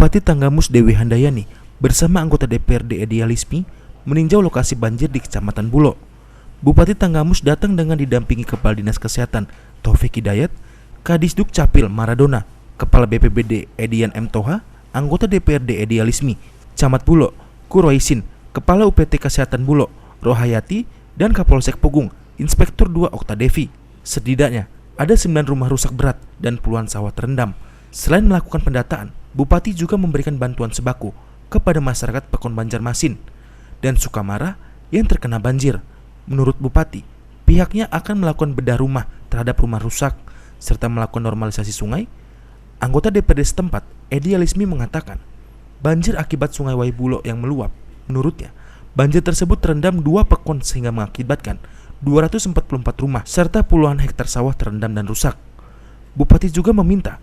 Bupati Tanggamus Dewi Handayani bersama anggota DPRD Edi Alismi meninjau lokasi banjir di Kecamatan Bulo. Bupati Tanggamus datang dengan didampingi Kepala Dinas Kesehatan Taufik Hidayat, Kadisduk Capil Maradona, Kepala BPBD Edian M. Toha, anggota DPRD Edi Alismi, Camat Bulo, Kuroisin, Kepala UPT Kesehatan Bulo, Rohayati, dan Kapolsek Pogung, Inspektur 2 Okta Devi. Setidaknya ada 9 rumah rusak berat dan puluhan sawah terendam. Selain melakukan pendataan, Bupati juga memberikan bantuan sembako kepada masyarakat Pekon Banjarmasin dan Sukamara yang terkena banjir. Menurut Bupati, pihaknya akan melakukan bedah rumah terhadap rumah rusak serta melakukan normalisasi sungai. Anggota DPRD setempat, Edi Alismi, mengatakan banjir akibat sungai Waibulo yang meluap. Menurutnya, banjir tersebut terendam 2 pekon sehingga mengakibatkan 244 rumah serta puluhan hektar sawah terendam dan rusak. Bupati juga meminta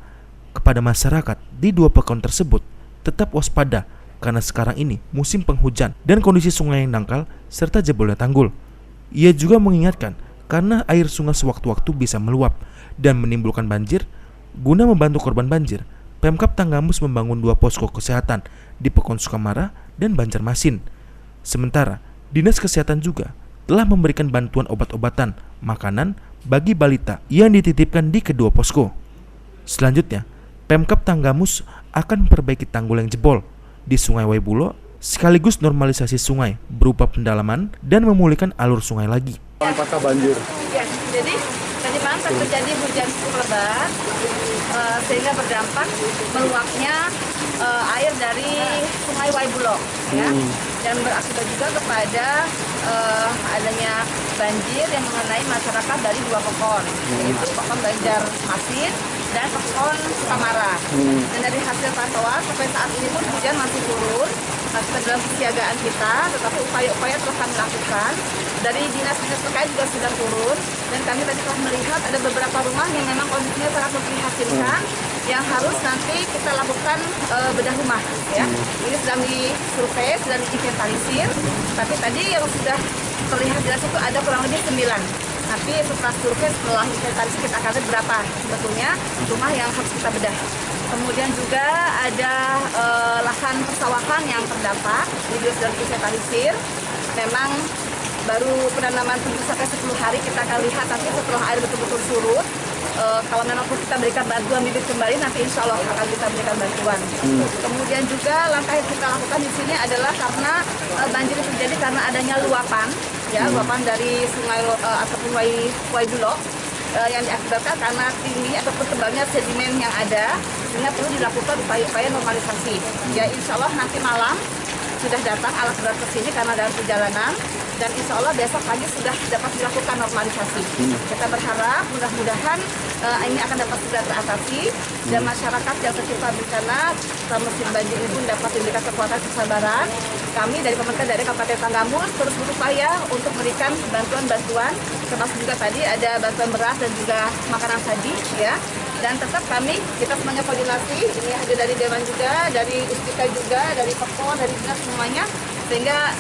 kepada masyarakat di 2 pekon tersebut tetap waspada karena sekarang ini musim penghujan dan kondisi sungai yang dangkal serta jebolnya tanggul. Ia juga mengingatkan karena air sungai sewaktu-waktu bisa meluap dan menimbulkan banjir. Guna membantu korban banjir, Pemkab Tanggamus membangun 2 posko kesehatan di Pekon Sukamara dan Banjarmasin. Sementara Dinas Kesehatan juga telah memberikan bantuan obat-obatan, makanan bagi balita yang dititipkan di kedua posko. Selanjutnya, Pemkab Tanggamus akan memperbaiki tanggul yang jebol di Sungai Waibulo sekaligus normalisasi sungai berupa pendalaman dan memulihkan alur sungai lagi. Apakah banjir? Ya, jadi tadi malam terjadi hujan cukup lebat sehingga berdampak meluapnya air dari Sungai Waibulo, ya, dan berakibat juga kepada adanya banjir yang mengenai masyarakat dari 2 pekon, yaitu Pekon Banjarmasin dan Pekon Sukamara. Dan dari hasil pantauan sampai saat ini pun hujan masih turun, masih dalam kesiagaan kita, tetapi upaya-upaya terus kami lakukan. Dari dinas-dinas terkait juga sedang turun, dan kami tadi telah melihat ada beberapa rumah yang memang kondisinya sangat memprihatinkan, yang harus nanti kita lakukan bedah rumah, ya. Ini sedang disurvei, sedang diinventarisir, tapi tadi yang sudah terlihat jelas itu ada kurang lebih 9. Nanti setelah survei, setelah inventarisir kita akan lihat berapa sebetulnya rumah yang harus kita bedah. Kemudian juga ada lahan persawahan yang terdampak, ini juga sedang diinventarisir. Memang baru penanaman 7 sampai 10 hari, kita akan lihat nanti setelah air betul-betul surut. Kalau memang kita berikan bantuan bibit kembali, nanti insya Allah akan kita berikan bantuan. Kemudian juga langkah yang kita lakukan di sini adalah karena banjir terjadi karena adanya luapan, ya, luapan dari sungai ataupun Waibulo yang diakibatkan karena tinggi ataupun tebalnya sedimen yang ada, sehingga perlu dilakukan upaya-upaya normalisasi. Ya, insya Allah nanti malam sudah datang alat berat ke sini karena dalam perjalanan, dan insya Allah besok pagi sudah dapat dilakukan normalisasi. Kita berharap mudah-mudahan ini akan dapat segera teratasi, dan masyarakat yang tertimpa bencana selama musim banjir ini pun dapat diberikan kekuatan kesabaran. Kami dari pemerintah daerah Kabupaten Tanggamus terus berupaya untuk memberikan bantuan-bantuan, termasuk juga tadi ada bantuan beras dan juga makanan saji, ya. Dan tetap kita semuanya koordinasi, ini ada dari Dewan juga, dari Ustika juga, dari Pekon, dari dinas semuanya, sehingga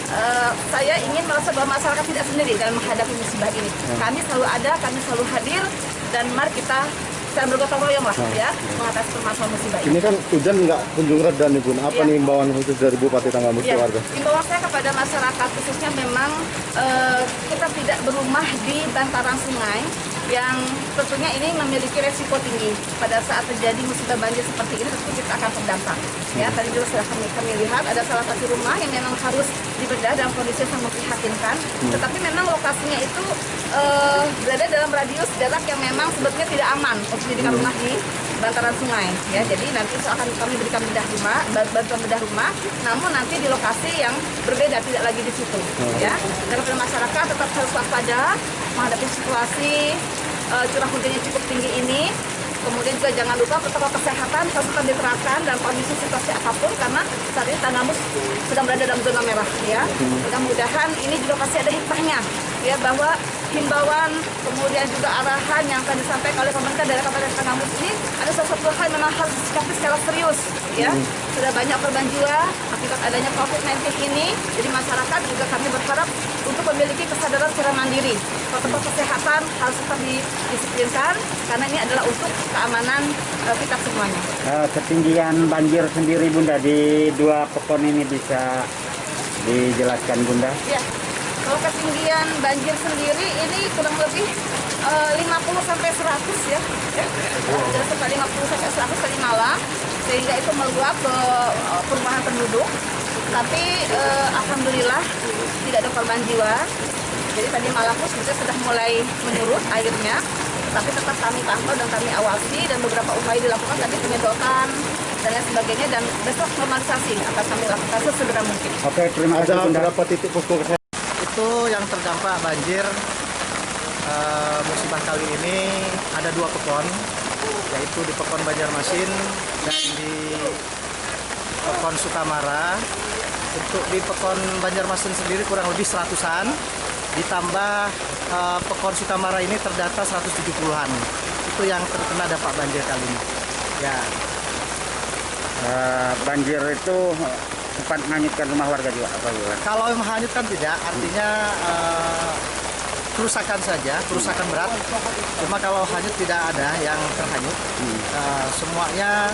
saya ingin merasa bahwa masyarakat tidak sendiri dalam menghadapi musibah ini. Kami selalu ada, kami selalu hadir, dan mari kita bergotong royong lah, ya, mengatasi permasalahan musibah ini. Ini kan hujan nggak kunjung reda nih, Bun. Apa nih himbauan khusus dari Bupati Tanggamus ke warga? Himbauan saya kepada masyarakat khususnya memang kita tidak berumah di bantaran sungai yang tentunya ini memiliki resiko tinggi. Pada saat terjadi musibah banjir seperti ini, tentu kita akan terdampak. Ya, tadi juga sudah kami lihat ada salah satu rumah yang memang harus dibedah dalam kondisi yang sangat memprihatinkan. Tetapi memang lokasinya itu berada dalam radius jarak yang memang sebetulnya tidak aman untuk dijadikan rumah di bantaran sungai. Ya, jadi nanti akan kami berikan bantuan bedah rumah, namun nanti di lokasi yang berbeda, tidak lagi di situ. Ya, dan kepada masyarakat tetap harus waspada menghadapi situasi curah hujan yang cukup tinggi ini. Kemudian juga jangan lupa protokol kesehatan harus tetap diterapkan dalam kondisi situasi apapun, karena saat ini Tanggamus sedang berada dalam zona merah, ya. Mudah-mudahan ini juga pasti ada hikmahnya, ya, bahwa himbauan kemudian juga arahan yang akan disampaikan oleh pemerintah daerah Kabupaten Tanggamus ini ada sesuatu hal yang memang harus disikapi secara serius, ya. Sudah banyak korban jiwa akibat adanya COVID-19 ini, jadi masyarakat juga kami berharap untuk memiliki memiliki kesadaran secara mandiri. Protokol kesehatan harus tetap didisiplinkan karena ini adalah untuk keamanan kita semuanya. Ketinggian banjir sendiri Bunda di 2 pekon ini bisa dijelaskan Bunda? Ya, kalau ketinggian banjir sendiri ini kurang lebih 50 sampai 100 ya. Sudah sampai 50 sampai 100 tadi malam, sehingga itu meluap ke perumahan penduduk. Tapi alhamdulillah tidak ada korban jiwa. Jadi tadi malam pun sebetulnya sudah mulai menurun airnya, tapi tetap kami pantau dan kami awasi, dan beberapa upaya dilakukan tadi penyedotan dan lain sebagainya, dan besok normalisasi akan kami lakukan sesegera mungkin. Oke, terima kasih Ada Bunda. berapa titik posko kesehatan? Itu yang terdampak banjir musibah kali ini ada 2 pekon, yaitu di Pekon Banjarmasin dan di Pekon Sukamara. Untuk di Pekon Banjarmasin sendiri kurang lebih 100-an, ditambah Pekon Sukamara ini terdata 170-an. Itu yang terkena dampak banjir kali ini. Ya. Banjir itu sempat menghanyutkan rumah warga juga apa gimana? Kalau menghanyutkan tidak, artinya kerusakan saja, kerusakan berat. Cuma kalau hanyut tidak ada yang terhanyut. Semuanya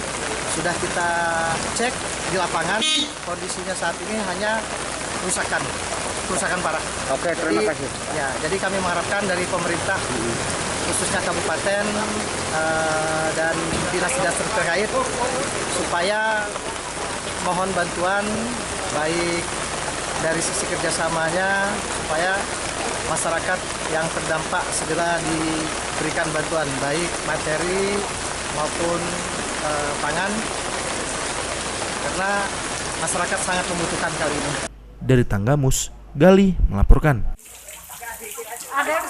sudah kita cek di lapangan. Kondisinya saat ini hanya kerusakan parah. Oke, terima kasih. Ya, jadi kami mengharapkan dari pemerintah, khususnya kabupaten dan dinas-dinas terkait, supaya mohon bantuan baik dari sisi kerjasamanya, supaya masyarakat yang terdampak segera diberikan bantuan baik materi maupun pangan, karena masyarakat sangat membutuhkan kali ini. Dari Tanggamus, Gali melaporkan. Ada yang